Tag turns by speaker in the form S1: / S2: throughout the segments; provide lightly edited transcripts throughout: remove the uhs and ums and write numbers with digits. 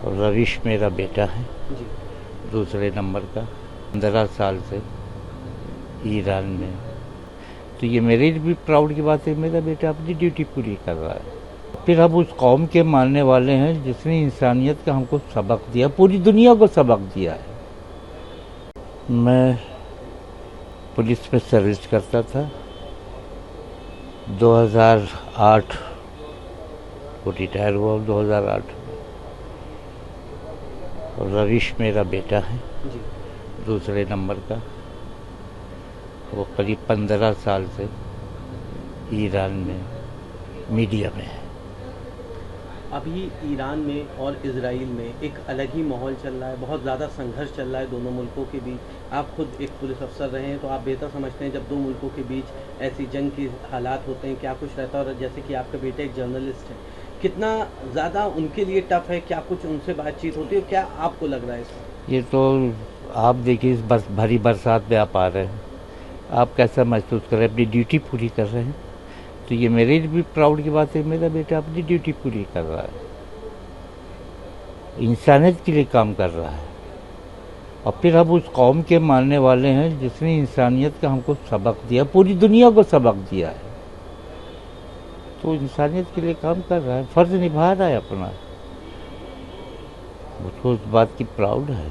S1: और रविश मेरा बेटा है
S2: जी।
S1: दूसरे नंबर का, 15 साल से ईरान में। तो ये मेरे लिए भी प्राउड की बात है, मेरा बेटा अपनी ड्यूटी पूरी कर रहा है। फिर हम उस कौम के मानने वाले हैं जिसने इंसानियत का हमको सबक दिया, पूरी दुनिया को सबक दिया है। मैं पुलिस में सर्विस करता था, 2008 को रिटायर हुआ, 2008 में। और रविश मेरा बेटा है
S2: जी।
S1: दूसरे नंबर का, वो करीब 15 साल से ईरान में मीडिया में है।
S2: अभी ईरान में और इजराइल में एक अलग ही माहौल चल रहा है, बहुत ज़्यादा संघर्ष चल रहा है दोनों मुल्कों के बीच। आप खुद एक पुलिस अफसर रहे हैं तो आप बेहतर समझते हैं जब दो मुल्कों के बीच ऐसी जंग के हालात होते हैं क्या कुछ रहता है। और जैसे कि आपका बेटा एक जर्नलिस्ट है, कितना ज़्यादा उनके लिए टफ है, क्या कुछ उनसे बातचीत होती है, क्या आपको लग रहा है इसमें?
S1: ये तो आप देखिए, इस भरी बरसात में आप आ रहे हैं, आप कैसा महसूस कर रहे हैं? अपनी ड्यूटी पूरी कर रहे हैं। तो ये मेरे लिए भी प्राउड की बात है, मेरा बेटा अपनी ड्यूटी पूरी कर रहा है, इंसानियत के लिए काम कर रहा है। और फिर हम उस कौम के मानने वाले हैं जिसने इंसानियत का हमको सबक दिया, पूरी दुनिया को सबक दिया है। तो इंसानियत के लिए काम कर रहा है, फर्ज निभा रहा है अपना। मुझको उस बात की प्राउड है।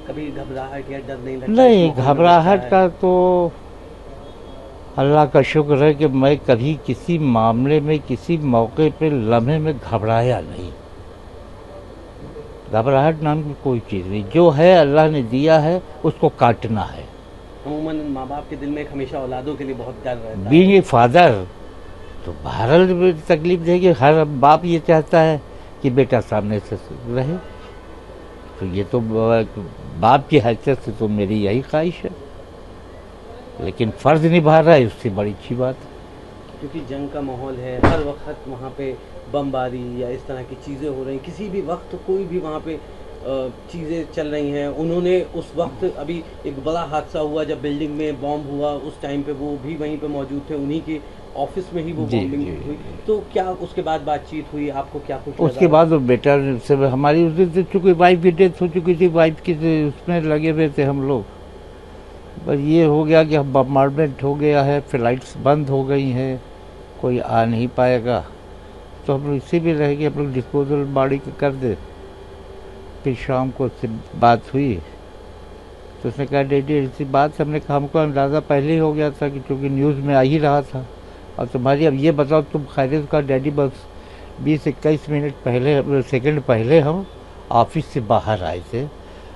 S2: कभी घबराहट या डर नहीं लगता?
S1: नहीं, घबराहट का तो अल्लाह का शुक्र है कि मैं कभी किसी मामले में, किसी मौके पे, लम्हे में घबराया नहीं। घबराहट नाम की कोई चीज़ नहीं, जो है अल्लाह ने दिया है उसको काटना है।
S2: अमूमन माँ बाप के दिल में हमेशा औलादों के लिए बहुत डर रहता है।
S1: बीइंग ए फादर, तो बहरहाल में तकलीफ देगी। हर बाप ये चाहता है कि बेटा सामने से रहे। तो ये तो बाप की हैसियत से तो मेरी यही ख्वाहिश है, लेकिन फ़र्ज निभा रहा है, उससे बड़ी अच्छी बात है।
S2: क्योंकि जंग का माहौल है, हर वक्त वहाँ पे बमबारी या इस तरह की चीज़ें हो रही हैं, किसी भी वक्त कोई भी वहाँ पे चीज़ें चल रही हैं। उन्होंने उस वक्त अभी एक बड़ा हादसा हुआ जब बिल्डिंग में बॉम्ब हुआ, उस टाइम पे वो भी वहीं पे मौजूद थे, उन्हीं के ऑफिस में ही वो बॉम्बिंग हुई। तो क्या उसके बाद बातचीत हुई, आपको क्या कुछ
S1: उसके बाद वो बेटा से हमारी उस दिन चूँकि वाइफ की डेथ हो चुकी थी, वाइफ की उसमें लगे हुए थे हम लोग। बस ये हो गया कि बम्बार्डमेंट हो गया है, फ्लाइट्स बंद हो गई हैं, कोई आ नहीं पाएगा, तो हम लोग इसी भी रह गए, हम लोग डिस्पोजल बॉडी कर दे। फिर शाम को उससे बात हुई तो उसने कहा डैडी ऐसी बात, हमने कहा हमको अंदाज़ा पहले ही हो गया था कि चूँकि न्यूज़ में आ ही रहा था। और तुम्हारी अब ये बताओ तुम खैरियत का डैडी? बस 20-21 मिनट पहले, सेकंड पहले हम ऑफिस से बाहर आए थे,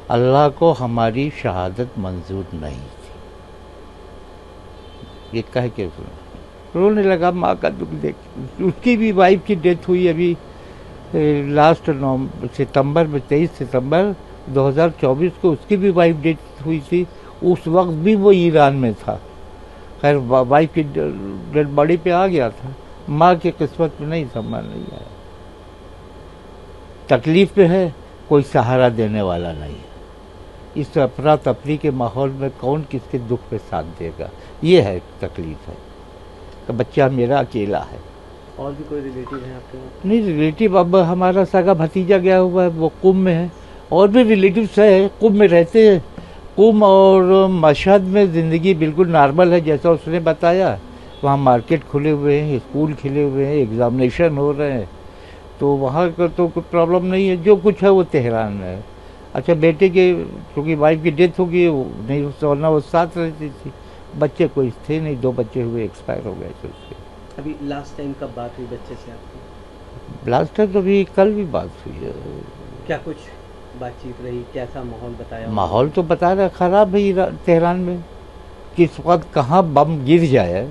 S1: अल्लाह को हमारी शहादत मंजूर नहीं थी। ये कह के रोने लगा, माँ का दुख देख। उसकी भी वाइफ की डेथ हुई अभी लास्ट सितंबर में, 23 सितंबर 2024 को उसकी भी वाइफ डेथ हुई थी। उस वक्त भी वो ईरान में था। खैर वाइफ की डेड बॉडी पे आ गया था, माँ की किस्मत में नहीं, सम्मान नहीं आया। तकलीफ में है, कोई सहारा देने वाला नहीं है। इस अफरा तफरी के माहौल में कौन किसके दुख पे साथ देगा, ये है तकलीफ है। तो बच्चा मेरा अकेला है।
S2: और भी कोई रिलेटिव है आपके?
S1: नहीं, रिलेटिव अब हमारा सगा भतीजा गया हुआ है, वो कुंभ में है। और भी रिलेटिव्स है, कुंभ में रहते हैं। कुंभ और मशहद में ज़िंदगी बिल्कुल नॉर्मल है, जैसा उसने बताया। वहाँ मार्केट खुले हुए हैं, स्कूल खुले हुए हैं, एग्जामिनेशन हो रहे हैं, तो वहाँ का तो कोई प्रॉब्लम नहीं है। जो कुछ है वो तेहरान में है। अच्छा, बेटे के क्योंकि वाइफ की डेथ हो गई, नहीं वरना वो साथ रहती थी। बच्चे कोई थे नहीं, 2 बच्चे हुए, एक्सपायर हो गए थे उसके।
S2: अभी लास्ट टाइम कब बात हुई बच्चे से आपकी?
S1: लास्ट टाइम तो अभी कल भी बात हुई है।
S2: क्या कुछ बातचीत रही, कैसा माहौल बताया?
S1: माहौल तो बता रहा ख़राब है तेहरान में। किस वक्त कहाँ बम गिर जाए,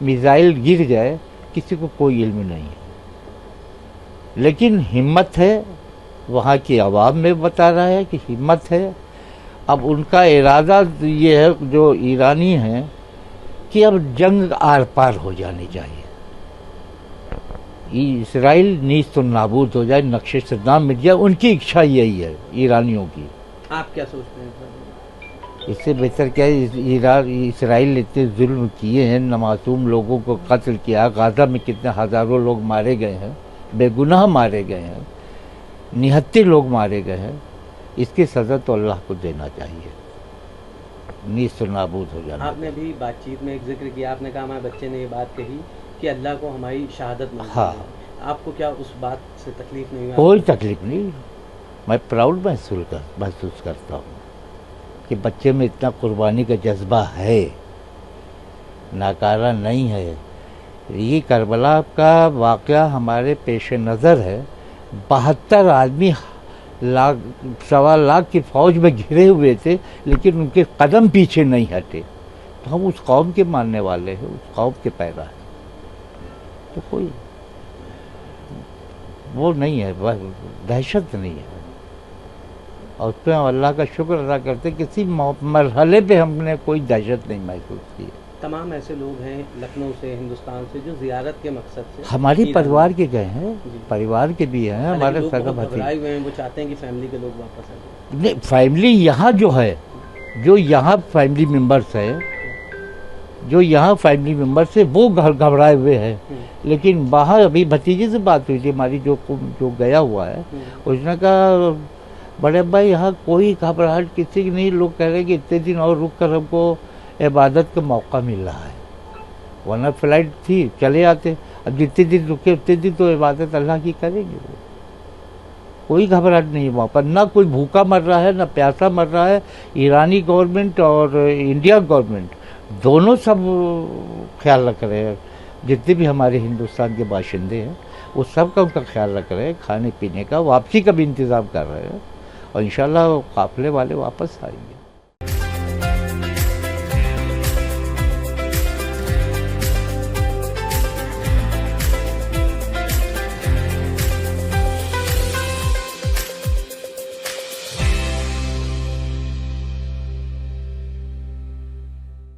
S1: मिसाइल गिर जाए, किसी को कोई इल्म नहीं है। लेकिन हिम्मत है, वहाँ की आवाम में बता रहा है कि हिम्मत है। अब उनका इरादा ये है, जो ईरानी हैं, कि अब जंग आर पार हो जानी चाहिए। इसराइल नीज तो नाबूद हो जाए, नक्शे से नाम मिट जाए, उनकी इच्छा यही है ईरानियों की।
S2: आप क्या सोचते हैं सर?
S1: इससे बेहतर क्या है? इसराइल ने इतने जुल्म किए हैं, मासूम लोगों को कत्ल किया। गाजा में कितने हज़ारों लोग मारे गए हैं, बेगुनाह मारे गए हैं। 79 लोग मारे गए हैं, इसकी सज़ा तो अल्लाह को देना चाहिए, नीस्त नाबूद हो जाना।
S2: आपने भी बातचीत में एक जिक्र किया, आपने कहा हमारे बच्चे ने ये बात कही कि अल्लाह को हमारी शहादत मंजूर
S1: हाँ।
S2: है। आपको क्या उस बात से तकलीफ नहीं हुई?
S1: कोई तकलीफ नहीं, मैं प्राउड महसूस करता हूँ कि बच्चे में इतना कुर्बानी का जज्बा है, नाकारा नहीं है। ये करबला का वाक़या हमारे पेश नज़र है। 72 आदमी लाख 1.25 लाख की फ़ौज में घिरे हुए थे, लेकिन उनके कदम पीछे नहीं हटे। तो हम उस कौम के मानने वाले हैं, उस कौम के पैदा हैं, तो कोई वो नहीं है, बस दहशत नहीं है। और उस पर अल्लाह का शुक्र अदा करते, किसी मरहले पे हमने कोई दहशत नहीं महसूस की।
S2: तमाम ऐसे लोग हैं लखनऊ से, हिंदुस्तान से, जो जियारत के मकसद से
S1: हमारी
S2: ईरान
S1: परिवार के गए हैं,
S2: जी।
S1: परिवार के भी हैं,
S2: हालांकि
S1: हमारे
S2: लोग
S1: सगा
S2: बहुत
S1: भतीजे।
S2: घबराए हुए हैं, वो चाहते हैं कि फैमिली के लोग वापस आ जाए।
S1: नहीं, फैमिली यहाँ जो है, जो यहाँ फैमिली मेंबर्स है, जो यहाँ फैमिली मेंबर्स है, वो घबराए हुए हैं। लेकिन वहाँ अभी भतीजे से बात हुई थी हमारी, जो गया हुआ है, उसने कहा बड़े भाई यहाँ कोई घबराहट किसी की नहीं, लोग कह रहे हैं कि इतने दिन और रुक कर हमको इबादत का मौका मिल रहा है, वरना फ्लाइट थी चले आते। अब जितने दिन रुके उतने दिन तो इबादत अल्लाह की करेंगे। वो कोई घबराहट नहीं है वहाँ पर, ना कोई भूखा मर रहा है, ना प्यासा मर रहा है। ईरानी गवर्नमेंट और इंडिया गवर्नमेंट दोनों सब ख्याल रख रहे हैं, जितने भी हमारे हिंदुस्तान के बाशिंदे हैं वो सब का उनका ख्याल रख रहे हैं, खाने पीने का, वापसी का भी इंतज़ाम कर रहे हैं, और इंशाल्लाह काफ़िले वाले वापस आएंगे।